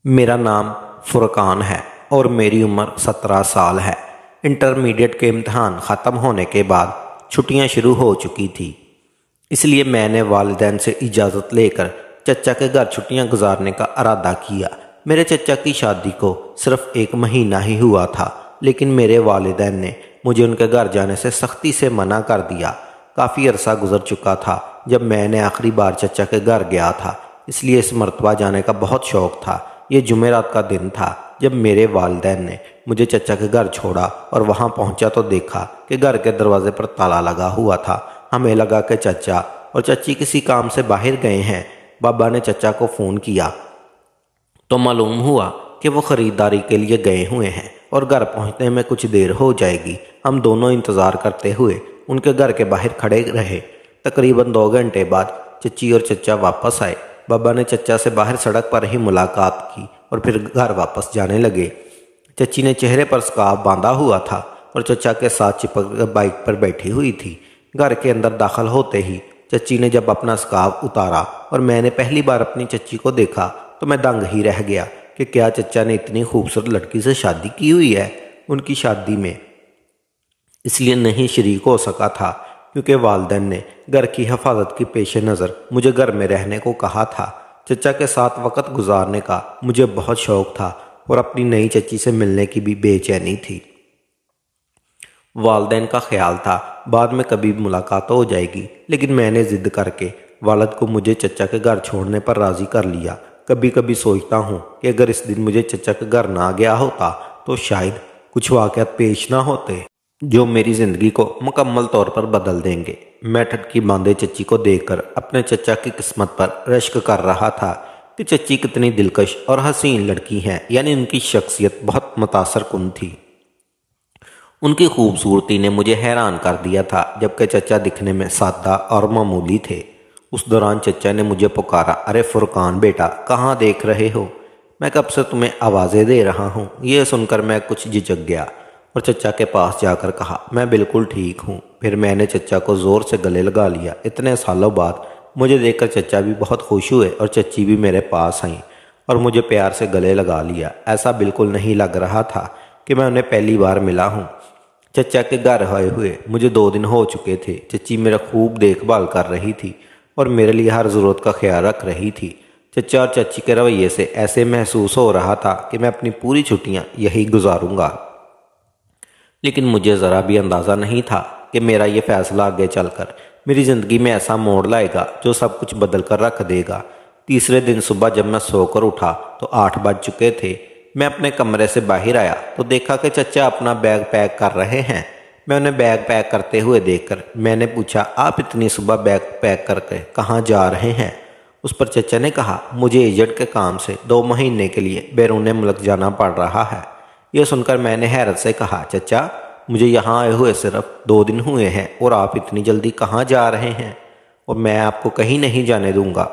मेरा नाम फुरकान है और मेरी उम्र 17 साल है। इंटरमीडिएट के इम्तहान ख़त्म होने के बाद छुट्टियां शुरू हो चुकी थी, इसलिए मैंने वालिदैन से इजाज़त लेकर चचा के घर छुट्टियां गुजारने का इरादा किया। मेरे चचा की शादी को सिर्फ 1 महीना ही हुआ था, लेकिन मेरे वालिदैन ने मुझे उनके घर जाने से सख्ती से मना कर दिया। काफ़ी अरसा गुजर चुका था जब मैंने आखिरी बार चचा के घर गया था, इसलिए इस मरतबा जाने का बहुत शौक़ था। ये जुमेरात का दिन था जब मेरे वालिदैन ने मुझे चचा के घर छोड़ा और वहाँ पहुँचा तो देखा कि घर के दरवाजे पर ताला लगा हुआ था। हमें लगा कि चचा और चची किसी काम से बाहर गए हैं। बाबा ने चचा को फ़ोन किया तो मालूम हुआ कि वो ख़रीदारी के लिए गए हुए हैं और घर पहुँचने में कुछ देर हो जाएगी। हम दोनों इंतज़ार करते हुए उनके घर के बाहर खड़े रहे। तकरीबन 2 घंटे बाद चची और चचा वापस आए। बाबा ने चचा से बाहर सड़क पर ही मुलाकात की और फिर घर वापस जाने लगे। चची ने चेहरे पर स्कार्फ बांधा हुआ था और चचा के साथ चिपक कर बाइक पर बैठी हुई थी। घर के अंदर दाखिल होते ही चची ने जब अपना स्कार्फ उतारा और मैंने पहली बार अपनी चची को देखा तो मैं दंग ही रह गया कि क्या चचा ने इतनी खूबसूरत लड़की से शादी की हुई है। उनकी शादी में इसलिए नहीं शरीक हो सका था क्योंकि वालिदैन ने घर की हिफाजत की पेश नज़र मुझे घर में रहने को कहा था। चचा के साथ वक़्त गुजारने का मुझे बहुत शौक़ था और अपनी नई चची से मिलने की भी बेचैनी थी। वालिदैन का ख्याल था बाद में कभी मुलाकात हो जाएगी, लेकिन मैंने ज़िद करके वालिद को मुझे चचा के घर छोड़ने पर राज़ी कर लिया। कभी कभी सोचता हूँ कि अगर इस दिन मुझे चचा के घर ना गया होता तो शायद कुछ वाक़यात पेश ना होते जो मेरी ज़िंदगी को मुकम्मल तौर पर बदल देंगे। मैं ठटकी बांधे चची को देखकर अपने चचा की किस्मत पर रश्क कर रहा था कि चची कितनी दिलकश और हसीन लड़की हैं, यानी उनकी शख्सियत बहुत मुतासर कुन थी। उनकी खूबसूरती ने मुझे हैरान कर दिया था, जबकि चचा दिखने में सादा और मामूली थे। उस दौरान चचा ने मुझे पुकारा, अरे फुरकान बेटा, कहाँ देख रहे हो? मैं कब से तुम्हें आवाज़ें दे रहा हूँ। ये सुनकर मैं कुछ झिझक गया और चचा के पास जाकर कहा, मैं बिल्कुल ठीक हूँ। फिर मैंने चचा को ज़ोर से गले लगा लिया। इतने सालों बाद मुझे देखकर चचा भी बहुत खुश हुए और चची भी मेरे पास आई और मुझे प्यार से गले लगा लिया। ऐसा बिल्कुल नहीं लग रहा था कि मैं उन्हें पहली बार मिला हूँ। चचा के घर आए हुए मुझे 2 दिन हो चुके थे। चची मेरा खूब देखभाल कर रही थी और मेरे लिए हर ज़रूरत का ख्याल रख रही थी। चचा और चची के रवैये से ऐसे महसूस हो रहा था कि मैं अपनी पूरी छुट्टियाँ यही गुजारूंगा। लेकिन मुझे ज़रा भी अंदाज़ा नहीं था कि मेरा ये फ़ैसला आगे चलकर मेरी ज़िंदगी में ऐसा मोड़ लाएगा जो सब कुछ बदल कर रख देगा। तीसरे दिन सुबह जब मैं सोकर उठा तो 8 बज चुके थे। मैं अपने कमरे से बाहर आया तो देखा कि चचा अपना बैग पैक कर रहे हैं। मैं उन्हें बैग पैक करते हुए देखकर मैंने पूछा, आप इतनी सुबह बैग पैक करके कहाँ जा रहे हैं? उस पर चचा ने कहा, मुझे एजेंट के काम से 2 महीने के लिए बैरून मुल्क जाना पड़ रहा है। यह सुनकर मैंने हैरत से कहा, चचा, मुझे यहाँ आए हुए सिर्फ 2 दिन हुए हैं और आप इतनी जल्दी कहाँ जा रहे हैं? और मैं आपको कहीं नहीं जाने दूंगा।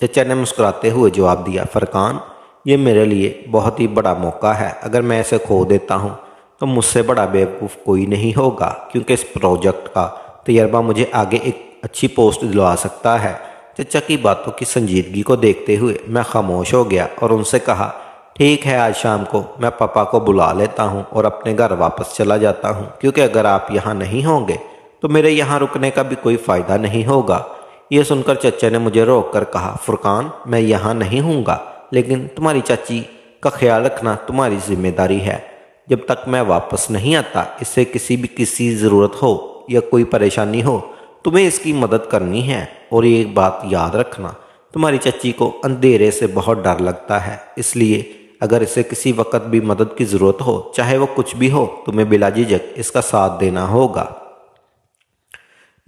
चचा ने मुस्कुराते हुए जवाब दिया, फरकान, ये मेरे लिए बहुत ही बड़ा मौका है। अगर मैं इसे खो देता हूँ तो मुझसे बड़ा बेवकूफ़ कोई नहीं होगा, क्योंकि इस प्रोजेक्ट का तजर्बा मुझे आगे एक अच्छी पोस्ट दिलवा सकता है। चचा की बातों की संजीदगी को देखते हुए मैं खामोश हो गया और उनसे कहा, ठीक है, आज शाम को मैं पापा को बुला लेता हूँ और अपने घर वापस चला जाता हूँ, क्योंकि अगर आप यहाँ नहीं होंगे तो मेरे यहाँ रुकने का भी कोई फ़ायदा नहीं होगा। ये सुनकर चचा ने मुझे रोक कर कहा, फुरकान, मैं यहाँ नहीं हूँगा, लेकिन तुम्हारी चाची का ख्याल रखना तुम्हारी जिम्मेदारी है। जब तक मैं वापस नहीं आता, इससे किसी ज़रूरत हो या कोई परेशानी हो, तुम्हें इसकी मदद करनी है। और ये एक बात याद रखना, तुम्हारी चाची को अंधेरे से बहुत डर लगता है, इसलिए अगर इसे किसी वक्त भी मदद की ज़रूरत हो, चाहे वो कुछ भी हो, तुम्हें बिला झिझक इसका साथ देना होगा।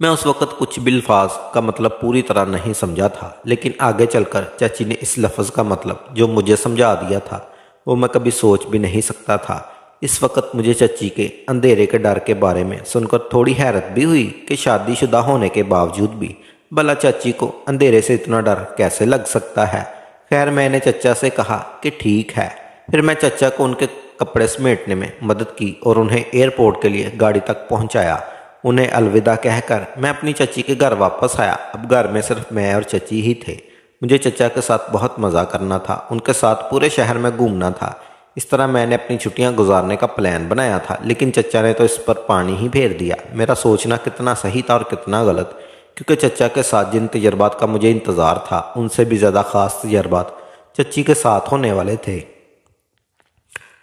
मैं उस वक़्त कुछ भी अल्फाज का मतलब पूरी तरह नहीं समझा था, लेकिन आगे चलकर चाची ने इस लफ्ज़ का मतलब जो मुझे समझा दिया था वो मैं कभी सोच भी नहीं सकता था। इस वक्त मुझे चाची के अंधेरे के डर के बारे में सुनकर थोड़ी हैरत भी हुई कि शादीशुदा होने के बावजूद भी भला चाची को अंधेरे से इतना डर कैसे लग सकता है। खैर, मैंने चचा से कहा कि ठीक है। फिर मैं चचा को उनके कपड़े समेटने में मदद की और उन्हें एयरपोर्ट के लिए गाड़ी तक पहुंचाया। उन्हें अलविदा कहकर मैं अपनी चची के घर वापस आया। अब घर में सिर्फ मैं और चची ही थे। मुझे चचा के साथ बहुत मज़ा करना था, उनके साथ पूरे शहर में घूमना था। इस तरह मैंने अपनी छुट्टियां गुजारने का प्लान बनाया था, लेकिन चचा ने तो इस पर पानी ही फेर दिया। मेरा सोचना कितना सही था और कितना गलत, क्योंकि चचा के साथ जिन तजर्बात का मुझे इंतज़ार था, उनसे भी ज़्यादा ख़ास तजर्बात चच्ची के साथ होने वाले थे।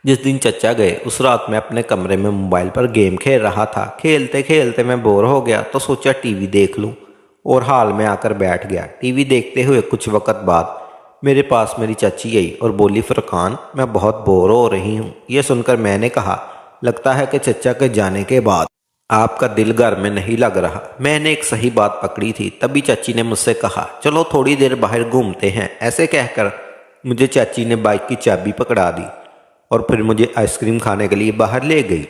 जिस दिन चचा गए उस रात मैं अपने कमरे में मोबाइल पर गेम खेल रहा था। खेलते खेलते मैं बोर हो गया तो सोचा टीवी देख लूं, और हाल में आकर बैठ गया। टीवी देखते हुए कुछ वक्त बाद मेरे पास मेरी चाची आई और बोली, फरकान, मैं बहुत बोर हो रही हूँ। ये सुनकर मैंने कहा, लगता है कि चचा के जाने के बाद आपका दिल घर में नहीं लग रहा। मैंने एक सही बात पकड़ी थी। तभी चाची ने मुझसे कहा, चलो थोड़ी देर बाहर घूमते हैं। ऐसे कहकर मुझे चाची ने बाइक की चाबी पकड़ा दी और फिर मुझे आइसक्रीम खाने के लिए बाहर ले गई।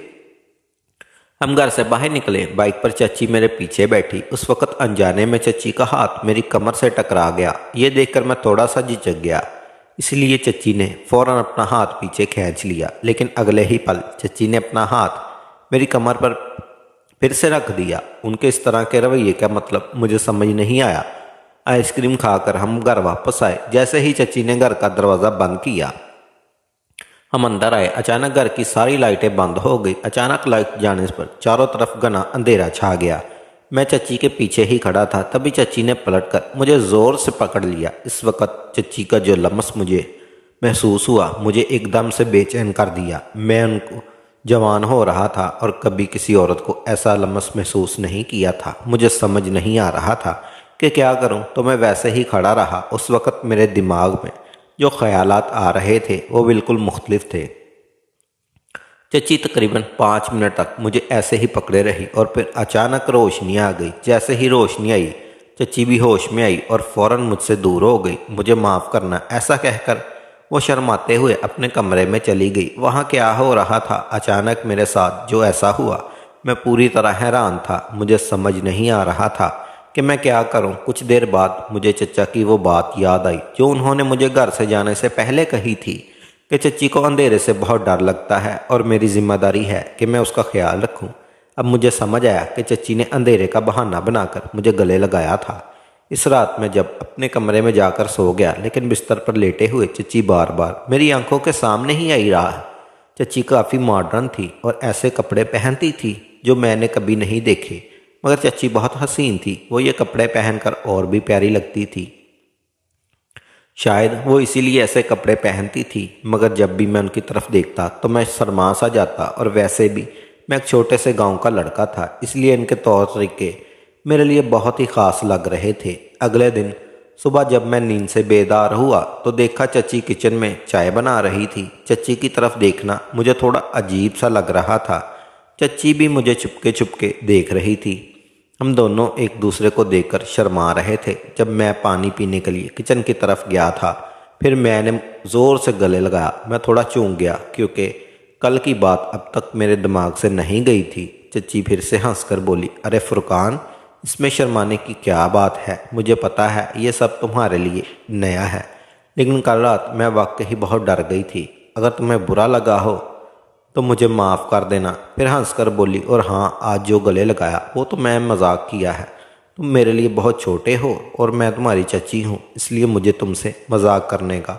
हम घर से बाहर निकले। बाइक पर चाची मेरे पीछे बैठी। उस वक्त अनजाने में चाची का हाथ मेरी कमर से टकरा गया। ये देखकर मैं थोड़ा सा झिझक गया, इसलिए चाची ने फौरन अपना हाथ पीछे खींच लिया। लेकिन अगले ही पल चाची ने अपना हाथ मेरी कमर पर फिर से रख दिया। उनके इस तरह के रवैये का मतलब मुझे समझ नहीं आया। आइसक्रीम खाकर हम घर वापस आए। जैसे ही चाची ने घर का दरवाज़ा बंद किया, हम अंदर आए। अचानक घर की सारी लाइटें बंद हो गई। अचानक लाइट जाने पर चारों तरफ घना अंधेरा छा गया। मैं चाची के पीछे ही खड़ा था। तभी चाची ने पलटकर मुझे ज़ोर से पकड़ लिया। इस वक्त चाची का जो लम्स मुझे महसूस हुआ, मुझे एकदम से बेचैन कर दिया। मैं उनको जवान हो रहा था और कभी किसी औरत को ऐसा लम्स महसूस नहीं किया था। मुझे समझ नहीं आ रहा था कि क्या करूं, तो मैं वैसे ही खड़ा रहा। उस वक्त मेरे दिमाग में जो ख्यालात आ रहे थे वो बिल्कुल मुख्तलिफ थे। चची तकरीबन 5 मिनट तक मुझे ऐसे ही पकड़े रही और फिर अचानक रोशनी आ गई। जैसे ही रोशनी आई, चची भी होश में आई और फौरन मुझसे दूर हो गई। मुझे माफ़ करना, ऐसा कहकर वो शर्माते हुए अपने कमरे में चली गई। वहाँ क्या हो रहा था, अचानक मेरे साथ जो ऐसा हुआ, मैं पूरी तरह हैरान था। मुझे समझ नहीं आ रहा था कि मैं क्या करूं। कुछ देर बाद मुझे चचा की वो बात याद आई जो उन्होंने मुझे घर से जाने से पहले कही थी कि चची को अंधेरे से बहुत डर लगता है और मेरी जिम्मेदारी है कि मैं उसका ख्याल रखूं। अब मुझे समझ आया कि चची ने अंधेरे का बहाना बनाकर मुझे गले लगाया था। इस रात मैं जब अपने कमरे में जाकर सो गया, लेकिन बिस्तर पर लेटे हुए चची बार बार मेरी आंखों के सामने ही आई रहा। चची काफ़ी मॉडर्न थी और ऐसे कपड़े पहनती थी जो मैंने कभी नहीं देखे, मगर चची बहुत हसीन थी। वो ये कपड़े पहनकर और भी प्यारी लगती थी। शायद वो इसीलिए ऐसे कपड़े पहनती थी, मगर जब भी मैं उनकी तरफ देखता तो मैं शर्मा सा जाता। और वैसे भी मैं एक छोटे से गांव का लड़का था, इसलिए इनके तौर तरीके मेरे लिए बहुत ही ख़ास लग रहे थे। अगले दिन सुबह जब मैं नींद से बेदार हुआ तो देखा चची किचन में चाय बना रही थी। चची की तरफ देखना मुझे थोड़ा अजीब सा लग रहा था। चची भी मुझे चुपके चुपके देख रही थी। हम दोनों एक दूसरे को देखकर शर्मा रहे थे। जब मैं पानी पीने के लिए किचन की तरफ गया था, फिर मैंने ज़ोर से गले लगाया। मैं थोड़ा चूक गया क्योंकि कल की बात अब तक मेरे दिमाग से नहीं गई थी। चची फिर से हंसकर बोली, अरे फुरकान, इसमें शर्माने की क्या बात है? मुझे पता है ये सब तुम्हारे लिए नया है, लेकिन कल रात मैं वाकई बहुत डर गई थी। अगर तुम्हें बुरा लगा हो तो मुझे माफ़ कर देना। फिर हंसकर बोली, और हाँ, आज जो गले लगाया वो तो मैं मजाक किया है। तुम मेरे लिए बहुत छोटे हो और मैं तुम्हारी चची हूँ, इसलिए मुझे तुमसे मजाक करने का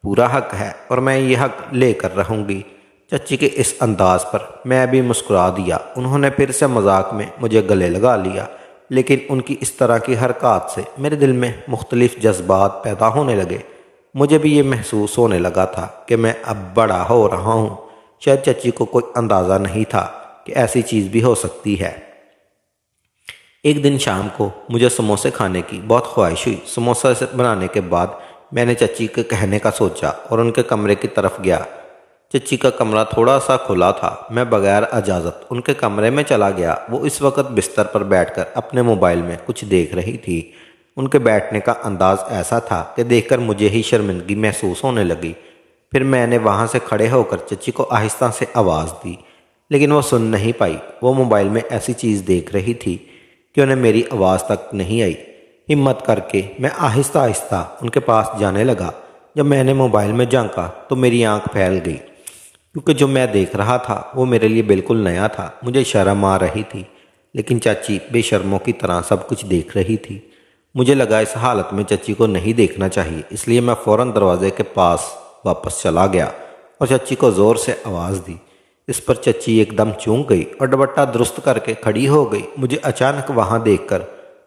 पूरा हक है और मैं ये हक लेकर रहूँगी। चची के इस अंदाज पर मैं भी मुस्कुरा दिया। उन्होंने फिर से मजाक में मुझे गले लगा लिया, लेकिन उनकी इस तरह की हरकत से मेरे दिल में मुख्तलिफ जज्बात पैदा होने लगे। मुझे भी ये महसूस होने लगा था कि मैं अब बड़ा हो रहा हूँ। शायद चची को कोई अंदाज़ा नहीं था कि ऐसी चीज़ भी हो सकती है। एक दिन शाम को मुझे समोसे खाने की बहुत ख्वाहिश हुई। समोसा बनाने के बाद मैंने चची के कहने का सोचा और उनके कमरे की तरफ गया। चची का कमरा थोड़ा सा खुला था। मैं बगैर इजाज़त उनके कमरे में चला गया। वो इस वक्त बिस्तर पर बैठकर अपने मोबाइल में कुछ देख रही थी। उनके बैठने का अंदाज़ ऐसा था कि देखकर मुझे ही शर्मिंदगी महसूस होने लगी। फिर मैंने वहाँ से खड़े होकर चची को आहिस्ता से आवाज़ दी, लेकिन वो सुन नहीं पाई। वो मोबाइल में ऐसी चीज़ देख रही थी कि उन्हें मेरी आवाज़ तक नहीं आई। हिम्मत करके मैं आहिस्ता आहिस्ता उनके पास जाने लगा। जब मैंने मोबाइल में झांका तो मेरी आंख फैल गई, क्योंकि जो मैं देख रहा था वो मेरे लिए बिल्कुल नया था। मुझे शर्म आ रही थी, लेकिन चाची बेशर्मों की तरह सब कुछ देख रही थी। मुझे लगा इस हालत में चच्ची को नहीं देखना चाहिए, इसलिए मैं फ़ौरन दरवाजे के पास वापस चला गया और चच्ची को ज़ोर से आवाज़ दी। इस पर चच्ची एकदम चूक गई और दुपट्टा दुरुस्त करके खड़ी हो गई। मुझे अचानक वहाँ देखकर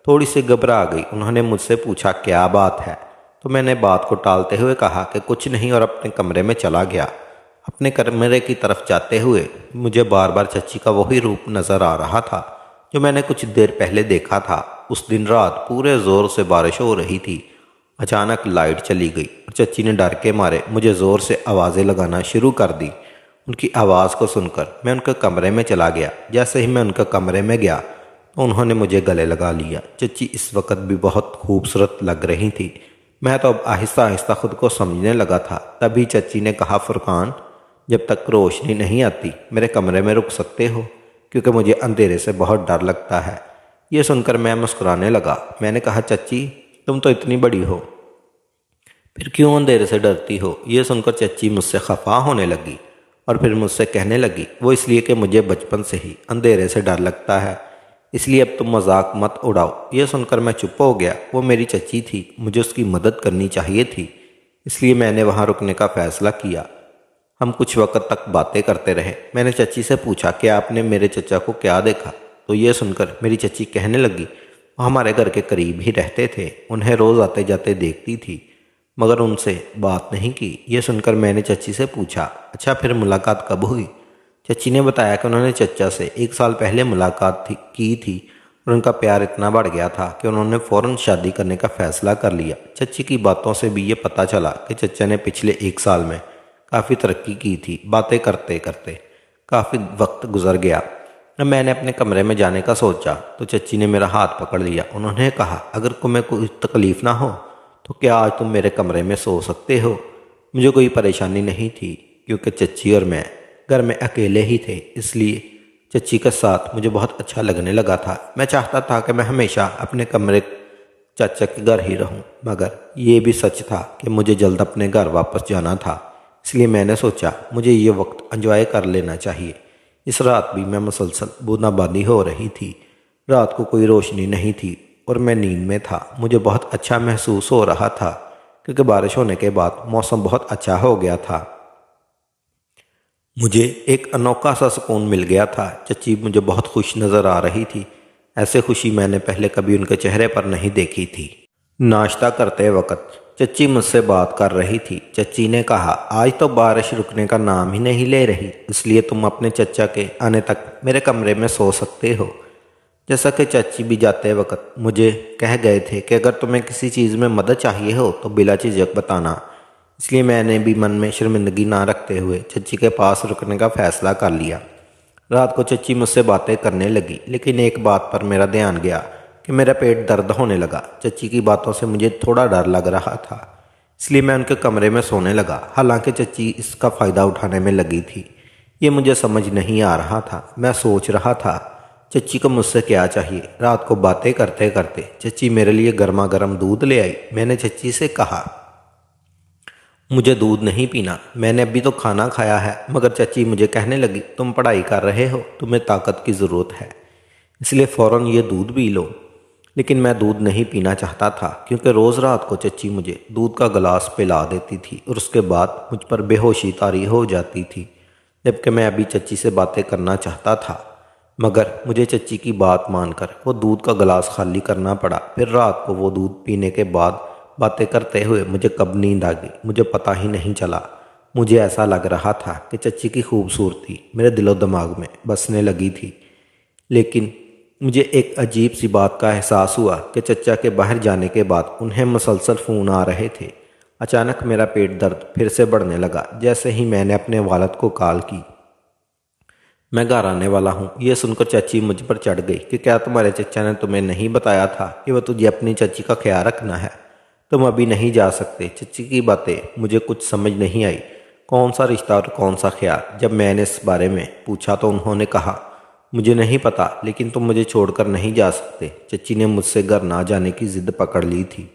थोड़ी सी घबरा गई। उन्होंने मुझसे पूछा क्या बात है, तो मैंने बात को टालते हुए कहा कि कुछ नहीं और अपने कमरे में चला गया। अपने कमरे की तरफ जाते हुए मुझे बार बार चच्ची का वही रूप नज़र आ रहा था जो मैंने कुछ देर पहले देखा था। उस दिन रात पूरे ज़ोर से बारिश हो रही थी। अचानक लाइट चली गई और चच्ची ने डर के मारे मुझे ज़ोर से आवाज़ें लगाना शुरू कर दी। उनकी आवाज़ को सुनकर मैं उनके कमरे में चला गया। जैसे ही मैं उनके कमरे में गया तो उन्होंने मुझे गले लगा लिया। चच्ची इस वक्त भी बहुत खूबसूरत लग रही थी। मैं तो अब आहिस्ता आहिस्ता खुद को समझने लगा था। तभी चच्ची ने कहा, फुरकान, जब तक रोशनी नहीं आती मेरे कमरे में रुक सकते हो, क्योंकि मुझे अंधेरे से बहुत डर लगता है। ये सुनकर मैं मुस्कुराने लगा। मैंने कहा, चच्ची तुम तो इतनी बड़ी हो, फिर क्यों अंधेरे से डरती हो? ये सुनकर चच्ची मुझसे खफा होने लगी और फिर मुझसे कहने लगी, वो इसलिए कि मुझे बचपन से ही अंधेरे से डर लगता है, इसलिए अब तुम मजाक मत उड़ाओ। ये सुनकर मैं चुप हो गया। वो मेरी चच्ची थी, मुझे उसकी मदद करनी चाहिए थी, इसलिए मैंने वहाँ रुकने का फ़ैसला किया। हम कुछ वक्त तक बातें करते रहे। मैंने चच्ची से पूछा कि आपने मेरे चचा को क्या देखा? तो ये सुनकर मेरी चच्ची कहने लगी, वो हमारे घर के करीब ही रहते थे, उन्हें रोज़ आते जाते देखती थी, मगर उनसे बात नहीं की। ये सुनकर मैंने चच्ची से पूछा, अच्छा फिर मुलाकात कब हुई? चच्ची ने बताया कि उन्होंने चचा से 1 साल पहले मुलाकात की थी और उनका प्यार इतना बढ़ गया था कि उन्होंने फ़ौरन शादी करने का फ़ैसला कर लिया। चच्ची की बातों से भी ये पता चला कि चचा ने पिछले 1 साल में काफ़ी तरक्की की थी। बातें करते करते काफ़ी वक्त गुजर गया। जब मैंने अपने कमरे में जाने का सोचा तो चच्ची ने मेरा हाथ पकड़ लिया। उन्होंने कहा, अगर तुम्हें कोई तकलीफ़ ना हो तो क्या आज तुम मेरे कमरे में सो सकते हो? मुझे कोई परेशानी नहीं थी, क्योंकि चच्ची और मैं घर में अकेले ही थे, इसलिए चच्ची के साथ मुझे बहुत अच्छा लगने लगा था। मैं चाहता था कि मैं हमेशा अपने कमरे चाचा के घर ही रहूं, मगर ये भी सच था कि मुझे जल्द अपने घर वापस जाना था, इसलिए मैंने सोचा मुझे ये वक्त एंजॉय कर लेना चाहिए। इस रात भी मैं मुसलसल बूंदाबांदी हो रही थी। रात को कोई रोशनी नहीं थी और मैं नींद में था। मुझे बहुत अच्छा महसूस हो रहा था, क्योंकि बारिश होने के बाद मौसम बहुत अच्छा हो गया था। मुझे एक अनोखा सा सुकून मिल गया था। चच्ची मुझे बहुत खुश नज़र आ रही थी। ऐसे खुशी मैंने पहले कभी उनके चेहरे पर नहीं देखी थी। नाश्ता करते वक्त चच्ची मुझसे बात कर रही थी। चच्ची ने कहा, आज तो बारिश रुकने का नाम ही नहीं ले रही, इसलिए तुम अपने चचा के आने तक मेरे कमरे में सो सकते हो। जैसा कि चाची भी जाते वक्त मुझे कह गए थे कि अगर तुम्हें किसी चीज़ में मदद चाहिए हो तो बिला झिझक बताना, इसलिए मैंने भी मन में शर्मिंदगी ना रखते हुए चच्ची के पास रुकने का फ़ैसला कर लिया। रात को चच्ची मुझसे बातें करने लगी, लेकिन एक बात पर मेरा ध्यान गया कि मेरा पेट दर्द होने लगा। चच्ची की बातों से मुझे थोड़ा डर लग रहा था, इसलिए मैं उनके कमरे में सोने लगा। हालांकि चच्ची इसका फ़ायदा उठाने में लगी थी, ये मुझे समझ नहीं आ रहा था। मैं सोच रहा था चच्ची को मुझसे क्या चाहिए। रात को बातें करते करते चच्ची मेरे लिए गर्मा गर्म दूध ले आई। मैंने चच्ची से कहा, मुझे दूध नहीं पीना, मैंने अभी तो खाना खाया है। मगर चच्ची मुझे कहने लगी, तुम पढ़ाई कर रहे हो, तुम्हें ताकत की ज़रूरत है, इसलिए फ़ौरन ये दूध पी लो। लेकिन मैं दूध नहीं पीना चाहता था, क्योंकि रोज़ रात को चच्ची मुझे दूध का गिलास पिला देती थी और उसके बाद मुझ पर बेहोशी तारी हो जाती थी, जबकि मैं अभी चच्ची से बातें करना चाहता था। मगर मुझे चच्ची की बात मानकर वो दूध का गिलास खाली करना पड़ा। फिर रात को वो दूध पीने के बाद बातें करते हुए मुझे कब नींद आ गई मुझे पता ही नहीं चला। मुझे ऐसा लग रहा था कि चच्ची की खूबसूरती मेरे दिलो दिमाग में बसने लगी थी। लेकिन मुझे एक अजीब सी बात का एहसास हुआ कि चचा के बाहर जाने के बाद उन्हें मुसलसल फ़ोन आ रहे थे। अचानक मेरा पेट दर्द फिर से बढ़ने लगा। जैसे ही मैंने अपने वालिद को कॉल की, मैं घर आने वाला हूँ, ये सुनकर चाची मुझ पर चढ़ गई कि क्या तुम्हारे चचा ने तुम्हें नहीं बताया था कि वह तुझे अपनी चाची का ख्याल रखना है, तुम अभी नहीं जा सकते। चच्ची की बातें मुझे कुछ समझ नहीं आई, कौन सा रिश्ता और कौन सा ख्याल। जब मैंने इस बारे में पूछा तो उन्होंने कहा, मुझे नहीं पता, लेकिन तुम मुझे छोड़कर नहीं जा सकते। चच्ची ने मुझसे घर ना जाने की ज़िद पकड़ ली थी,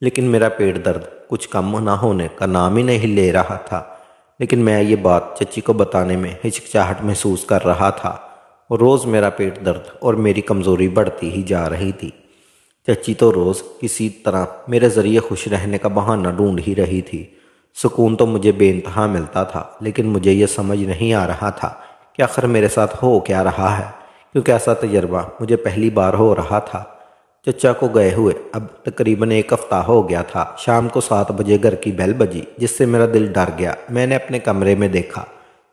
लेकिन मेरा पेट दर्द कुछ कम ना होने का नाम ही नहीं ले रहा था। लेकिन मैं ये बात चच्ची को बताने में हिचकिचाहट महसूस कर रहा था और रोज़ मेरा पेट दर्द और मेरी कमज़ोरी बढ़ती ही जा रही थी। चच्ची तो रोज़ किसी तरह मेरे ज़रिए खुश रहने का बहाना ढूंढ ही रही थी। सुकून तो मुझे बेइंतहा मिलता था, लेकिन मुझे यह समझ नहीं आ रहा था कि आखिर मेरे साथ हो क्या रहा है, क्योंकि ऐसा तजर्बा मुझे पहली बार हो रहा था। चचा को गए हुए अब तकरीबन एक हफ्ता हो गया था। शाम को 7 बजे घर की बेल बजी, जिससे मेरा दिल डर गया। मैंने अपने कमरे में देखा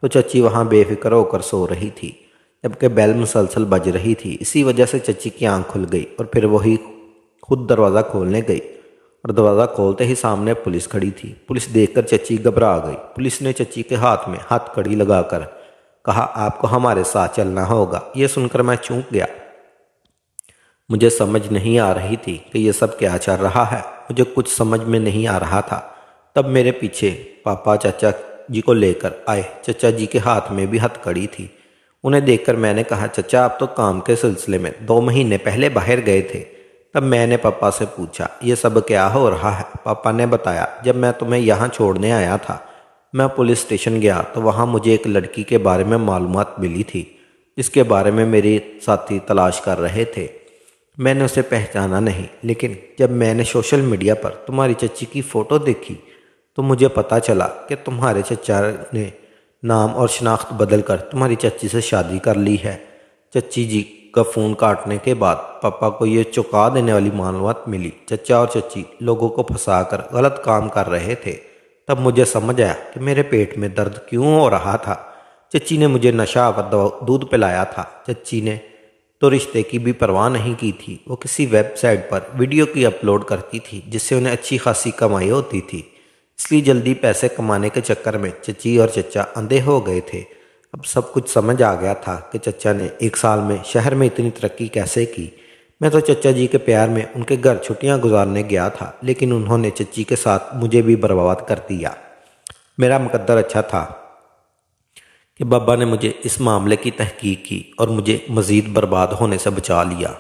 तो चच्ची वहाँ बेफिक्र होकर सो रही थी, जबकि बेल मुसलसल बज रही थी। इसी वजह से चच्ची की आंख खुल गई और फिर वही खुद दरवाज़ा खोलने गई, और दरवाज़ा खोलते ही सामने पुलिस खड़ी थी। पुलिस देखकर चच्ची घबरा गई। पुलिस ने चच्ची के हाथ में हथकड़ी लगाकर कहा, आपको हमारे साथ चलना होगा। यह सुनकर मैं चौंक गया। मुझे समझ नहीं आ रही थी कि यह सब क्या चल रहा है। मुझे कुछ समझ में नहीं आ रहा था। तब मेरे पीछे पापा चाचा जी को लेकर आए। चचा जी के हाथ में भी हथकड़ी थी। उन्हें देखकर मैंने कहा, चचा आप तो काम के सिलसिले में 2 महीने पहले बाहर गए थे। तब मैंने पापा से पूछा, यह सब क्या हो रहा है? पापा ने बताया, जब मैं तुम्हें यहाँ छोड़ने आया था, मैं पुलिस स्टेशन गया तो वहाँ मुझे एक लड़की के बारे में मालूमात मिली थी, जिसके बारे में मेरे साथी तलाश कर रहे थे। मैंने उसे पहचाना नहीं, लेकिन जब मैंने सोशल मीडिया पर तुम्हारी चच्ची की फ़ोटो देखी तो मुझे पता चला कि तुम्हारे चचा ने नाम और शनाख्त बदल कर तुम्हारी चच्ची से शादी कर ली है। चच्ची जी का फ़ोन काटने के बाद पापा को ये चौंका देने वाली मालूमात मिली। चचा और चच्ची लोगों को फंसाकर गलत काम कर रहे थे। तब मुझे समझ आया कि मेरे पेट में दर्द क्यों हो रहा था। चच्ची ने मुझे नशा व दूध पिलाया था। चच्ची ने तो रिश्ते की भी परवाह नहीं की थी। वो किसी वेबसाइट पर वीडियो की अपलोड करती थी, जिससे उन्हें अच्छी खासी कमाई होती थी। इसलिए जल्दी पैसे कमाने के चक्कर में चच्ची और चचा अंधे हो गए थे। अब सब कुछ समझ आ गया था कि चचा ने 1 साल में शहर में इतनी तरक्की कैसे की। मैं तो चचा जी के प्यार में उनके घर छुट्टियां गुजारने गया था, लेकिन उन्होंने चच्ची के साथ मुझे भी बर्बाद कर दिया। मेरा मुकद्दर अच्छा था कि बाबा ने मुझे इस मामले की तहकीक की और मुझे मज़ीद बर्बाद होने से बचा लिया।